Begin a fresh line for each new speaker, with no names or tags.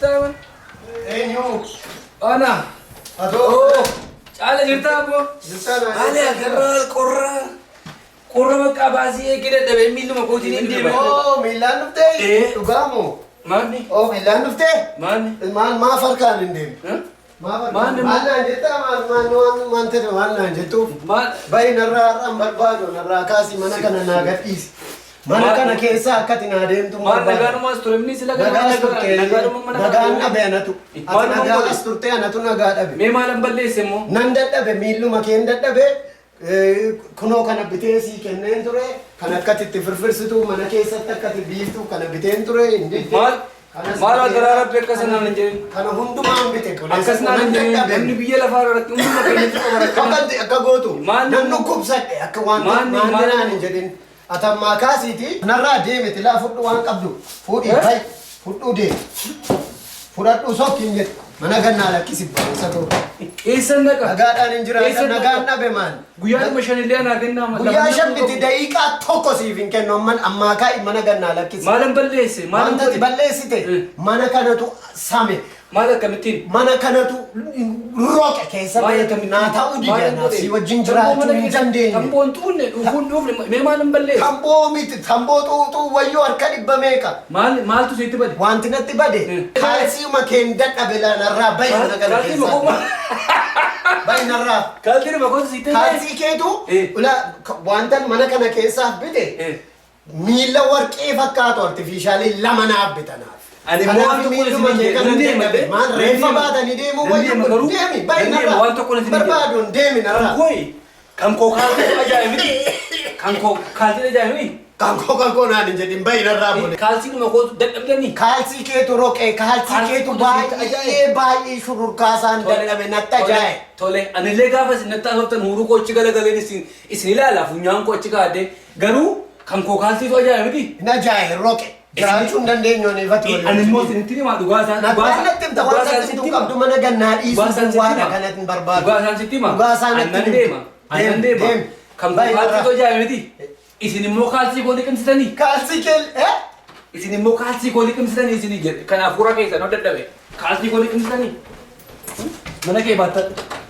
jirtaa?
Eenyu?
Ana.
Adoo.
Caala jirtaa abbo?
Jirtaa
Ani agarraa qorra bakka baasii eegale dhabe miiluma kootiin hin deeme.
Oo miilaan dhuftee? Dhugaamu.
Maanni?
Oo miilaan dhuftee?
Maanni?
Maal farkaan hin deemu? Maal naan jettaa maal ta'e maal naan jettuuf? Bayi narraa har'aan barbaadu narraa kaasii mana kana naa gadhiisi. Mana kana keessa akkati naa deemtu
maal nagaanumaas ture inni sila
nagaas turte nagaan dhabe anatu ati nagaas turte anatu nagaa dhabe
mee maalan balleesse immoo
nan dadhabe miilluma keen dadhabe kunoo kana bitee sii kenneen ture kan akkatitti firfirsitu mana keessatti akkati biiftu kana biteen ture
maal agaraa rabbi akkasanaan hin jedhin
kana hundumaan bite
akkasnaan hin jedhin namni biyya lafaa irratti hunduma keenyatti
qabarakka akka gootu nan dhukkubsadhe akka waan maandinaan hin jedhin atammaa kaasiiti narraa deemeti laa fudhu waan qabdu fuudhii bayi fudhuu deemi fudhadhu sokkiin jedhu mana gannaa lakkisi barumsa ta'u
eessan naqa
nagaadhaan hin jiraatan nagaan dhabe maal
guyyaa shanillee anaa kennaa
guyyaa shan miti daqiiqaa tokko siif hin kennu ammaa kaa'i mana gannaa lakkisi
maalan balleesse
maalan balleessite mana kanatu same
maal akkamittiin
mana kanatu roqe keessa naa ta'uu didana si wajjin jiraachuu hin dandeenye
tamboon xuunne dhufuun dhuufne mee maalan balleesse
tamboo miti tamboo xuuxuu wayyoo harka dhibba meeqa
maaltu sitti bade
wanti natti bade kaalsiima keen dadhabe laanarraa bayi mana kana keessa bayi narraa
kaalsiin makoota sitti
kaalsii keetu wantan mana kana keessaaf bite miila warqee fakkaatu artifishaalii lama naaf bitanaaf
ani waan tokko isin deeme
maan reeffa baatanii deemuu wayyu deemi bayi narraa
waan tokko isin
barbaaduun deemi narraa
kan koo kaalsii ajaa'ibi kan koo kaalsii ajaa'ibi
Kanko naan hin jedhin bayi narraa bule
kaalsii dhuma kootu dadhabdanii
kaalsii keetu roqee kaalsii keetu baay'ee shururkaasaan dadhabe natti ajaa'ibe
tole anillee gaafa isin natti haasoftan huuruu koo achi galagaleen isin ilaala funyaan koo achi kaadde garuu kan koo kaalsiitu ajaa'ibiti
hin ajaa'ibe roqe jiraachuu hin dandeenyoon ifatu
ani immoo isinitti himaa dhugaasaa
natti himta waan akkasitti qabdu mana gannaa dhiisuu waadha kanatti hin barbaadu
dhugaasaan sitti himaa
dhugaasaan
annan deema kan koo kaalsiitu ajaa'ibiti isin immoo kaalsii koo liqimsitanii
kaalsii keel
isin immoo kaalsii koo liqimsitanii isin jedhe kanaaf fuura keessan dadhabe kaalsii koo liqimsitanii mana kee baattadha